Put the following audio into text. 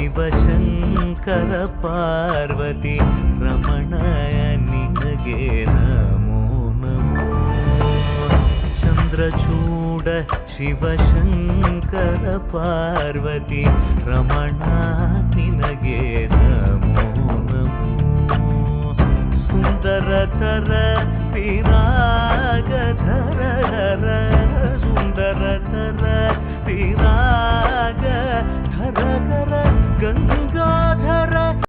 ಶಿವಶಂಕರ ಪಾರ್ವತಿ ರಮಣ ನಿನಗೆ ನಮೋ ನಮೋ. ಚಂದ್ರಚೂಡ ಶಿವಶಂಕರ ಪಾರ್ವತಿ ರಮಣ ನಿನಗೆ ನಮೋ ನಮೋ. ಸುಂದರತರ ವಿರಾ